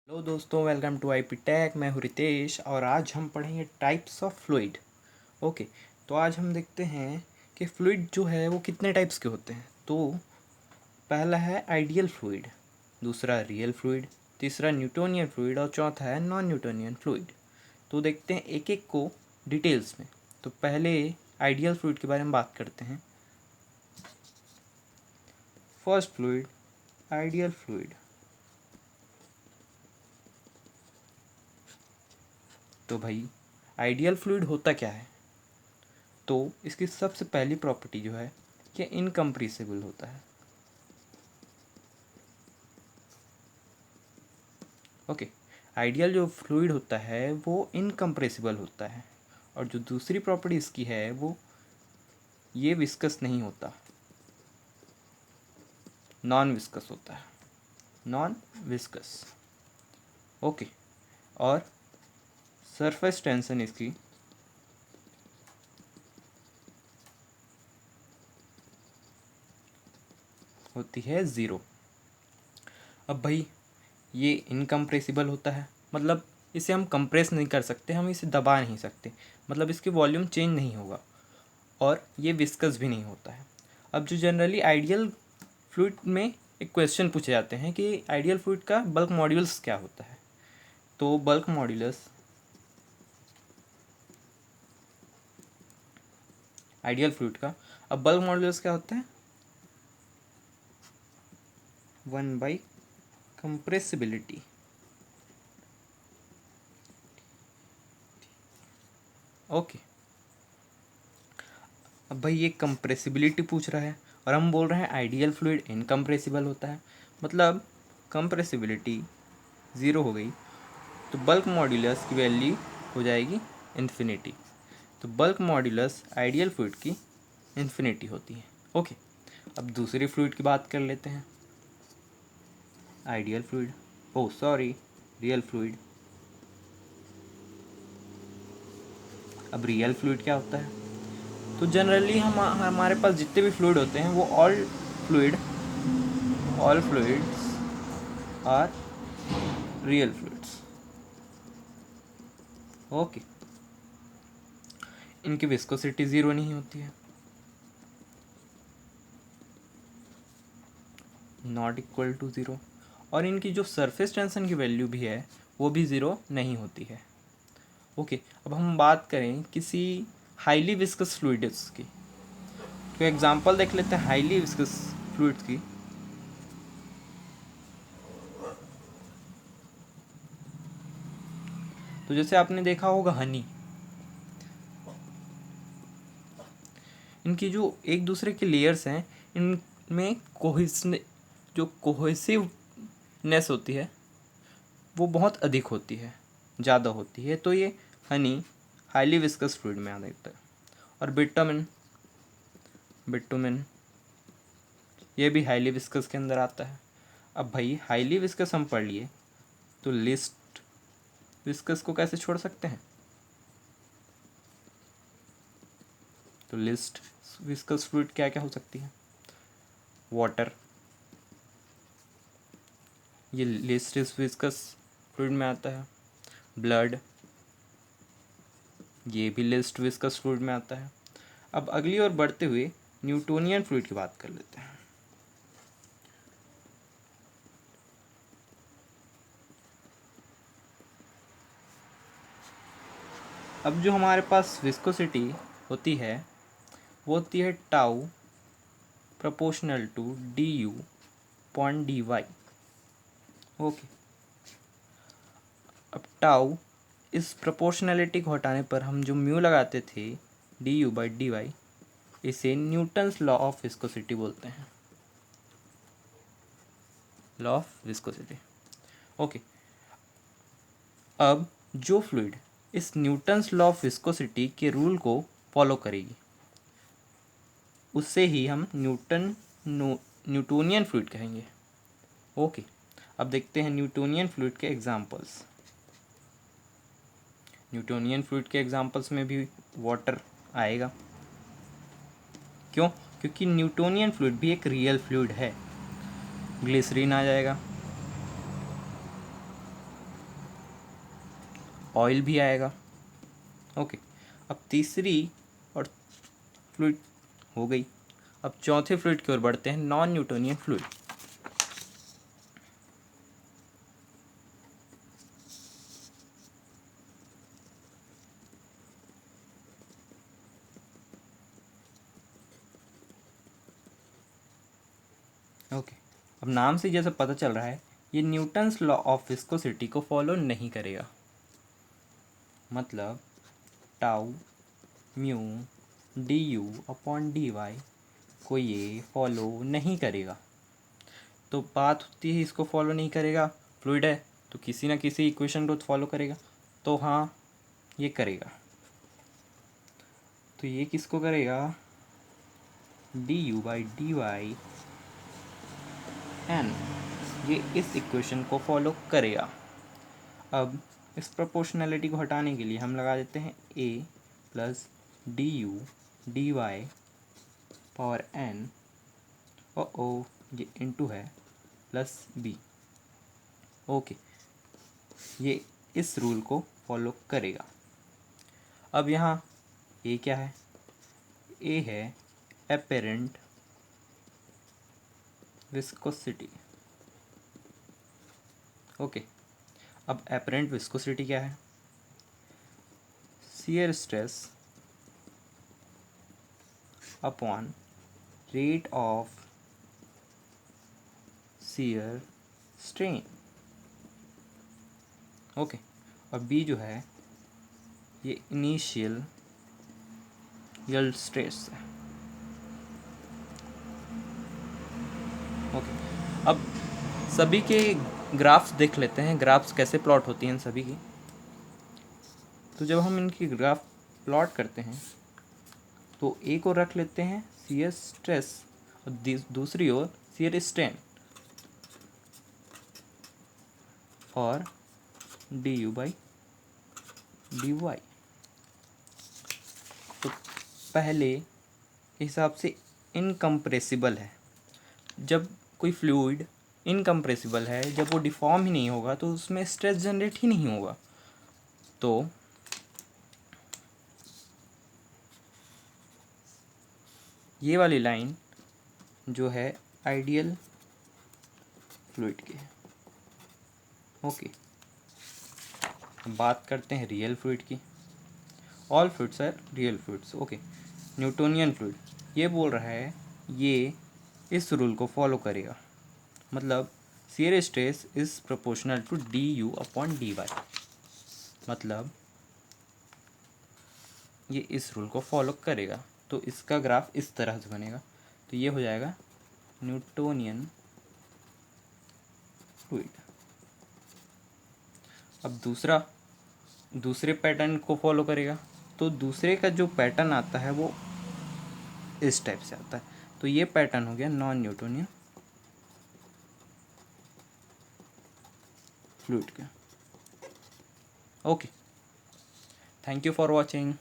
Hello दोस्तों, welcome to IP take. मैं हूँ रितेश और आज हम पढ़ेंगे टाइप्स ऑफ फ्लूइड। ओके, तो आज हम देखते हैं कि फ्लूइड जो है वो कितने टाइप्स के होते हैं। तो पहला है आइडियल फ्लूइड, दूसरा रियल फ्लूइड, तीसरा न्यूटोनियन फ्लूइड और चौथा है नॉन न्यूटोनियन फ्लूइड। तो देखते हैं एक एक को डिटेल्स में। तो पहले आइडियल फ्लूइड के बारे में बात करते हैं। First fluid, ideal fluid. तो भाई आइडियल फ्लूइड होता क्या है? तो इसकी सबसे पहली प्रॉपर्टी जो है कि इनकम्प्रेसिबल होता है। ओके, आइडियल जो फ्लूइड होता है वो इनकम्प्रेसिबल होता है, और जो दूसरी प्रॉपर्टी इसकी है वो ये विस्कस नहीं होता, नॉन विस्कस होता है, नॉन विस्कस। ओके, और सरफेस टेंशन इसकी होती है ज़ीरो। अब भाई ये इनकम्प्रेसिबल होता है, मतलब इसे हम कंप्रेस नहीं कर सकते, हम इसे दबा नहीं सकते, मतलब इसकी वॉल्यूम चेंज नहीं होगा, और ये विस्कस भी नहीं होता है। अब जो जनरली आइडियल फ्लूइड में एक क्वेश्चन पूछे जाते हैं कि आइडियल फ्लूइड का बल्क मॉड्यूलस क्या होता है। तो बल्क मॉड्यूलस आइडियल फ्लूइड का, अब बल्क मॉड्यूलस क्या होता है? 1/कंप्रेसिबिलिटी। ओके, अब भाई ये कंप्रेसिबिलिटी पूछ रहा है और हम बोल रहे हैं आइडियल फ्लूइड इनकम्प्रेसिबल होता है, मतलब कंप्रेसिबिलिटी ज़ीरो हो गई, तो बल्क मॉड्यूलस की वैल्यू हो जाएगी इन्फिनिटी। तो बल्क मॉड्यूलस आइडियल फ्लूइड की इन्फिनिटी होती है। ओके, अब दूसरी फ्लूइड की बात कर लेते हैं। आइडियल फ्लूइड, ओ सॉरी, रियल फ्लूइड। अब रियल फ्लूइड क्या होता है? तो जनरली हमारे पास जितने भी फ्लूइड होते हैं वो all fluids are real fluids. Okay, इनकी विस्कोसिटी ज़ीरो नहीं होती है, नॉट इक्वल टू ज़ीरो, और इनकी जो सरफेस टेंशन की वैल्यू भी है वो भी ज़ीरो नहीं होती है। ओके, अब हम बात करें किसी हाईली विस्कस फ्लूइड्स की, तो एग्जांपल देख लेते हैं हाईली विस्कस फ्लूइड्स की। तो जैसे आपने देखा होगा हनी, इनकी जो एक दूसरे के लेयर्स हैं इनमें जो कोहेसिवनेस होती है वो बहुत अधिक होती है, ज़्यादा होती है, तो ये हनी हाईली विस्कस फ्लूइड में आ जाता है। और बिटुमिन ये भी हाईली विस्कस के अंदर आता है। अब भाई हाईली विस्कस हम पढ़ लिए, तो लिस्ट विस्कस को कैसे छोड़ सकते हैं? तो लिस्ट विस्कस फ्लूइड क्या क्या हो सकती है? वाटर, ये लिस्ट विस्कस फ्लूइड में आता है। ब्लड, ये भी लिस्ट विस्कस फ्लूइड में आता है। अब अगली ओर बढ़ते हुए न्यूटोनियन फ्लूइड की बात कर लेते हैं। अब जो हमारे पास विस्कोसिटी होती है वो होती है tau proportional to d u point d y. Okay, अब टाउ इस प्रोपोर्शनैलिटी को हटाने पर हम जो म्यू लगाते थे d u by d y, इसे न्यूटन्स लॉ ऑफ विस्कोसिटी बोलते हैं, लॉ ऑफ विस्कोसिटी। ओके, अब जो फ्लूइड इस न्यूटन्स लॉ ऑफ विस्कोसिटी के रूल को फॉलो करेगी उससे ही हम न्यूटोनियन फ्लूइड कहेंगे। ओके, अब देखते हैं न्यूटोनियन फ्लूइड के एग्जांपल्स। न्यूटोनियन फ्लूइड के एग्जांपल्स में भी वाटर आएगा। क्यों? क्योंकि न्यूटोनियन फ्लूइड भी एक रियल फ्लूइड है। ग्लिसरीन आ जाएगा, ऑयल भी आएगा। ओके, अब तीसरी और फ्लूइड हो गई। अब चौथे फ्लूइड की ओर बढ़ते हैं, नॉन न्यूटोनियन फ्लूइड। ओके, अब नाम से जैसे पता चल रहा है ये न्यूटन्स लॉ ऑफ विस्कोसिटी को फॉलो नहीं करेगा। मतलब tau mu d u upon d y को ये फॉलो नहीं करेगा। तो बात होती है इसको फॉलो नहीं करेगा, फ्लूइड है तो किसी ना किसी इक्वेशन को फॉलो करेगा। तो हाँ, ये करेगा। तो ये किसको करेगा, d u by d y n, ये इस इक्वेशन को फॉलो करेगा। अब इस प्रोपोर्शनैलिटी को हटाने के लिए हम लगा देते हैं A plus d u d y power n, ओ ये इनटू है प्लस बी। ओके, ये इस रूल को फॉलो करेगा। अब यहाँ ए क्या है, ए है एपेरेंट विस्कोसिटी। ओके, अब एपेरेंट विस्कोसिटी क्या है, shear stress upon rate of shear strain. Okay, और बी जो है ये इनिशियल यील्ड स्ट्रेस है। ओके, अब सभी के ग्राफ्स देख लेते हैं, ग्राफ्स कैसे प्लॉट होती हैं इन सभी की। तो जब हम इनकी ग्राफ प्लॉट करते हैं तो ए को रख लेते हैं शियर स्ट्रेस और दूसरी ओर शियर स्ट्रेन, और d u by d y. तो पहले के हिसाब से इनकम्प्रेसिबल है। जब कोई फ्लूइड इनकम्प्रेसिबल है, जब वो डिफॉर्म ही नहीं होगा तो उसमें स्ट्रेस जनरेट ही नहीं होगा। तो ये वाली लाइन जो है आइडियल फ्लूइड की है। ओके, बात करते हैं रियल फ्लूइड की। All fluids are real fluids. Okay, Newtonian fluid ये बोल रहा है ये इस रूल को फॉलो करेगा। मतलब shear stress is proportional to d u upon d y. मतलब ये इस रूल को फॉलो करेगा। तो इसका ग्राफ इस तरह से बनेगा। तो ये हो जाएगा न्यूटोनियन फ्लूइड। अब दूसरे पैटर्न को फॉलो करेगा। तो दूसरे का जो पैटर्न आता है वो इस टाइप से आता है। तो ये पैटर्न हो गया नॉन न्यूटोनियन फ्लूइड का। Okay, thank you for watching.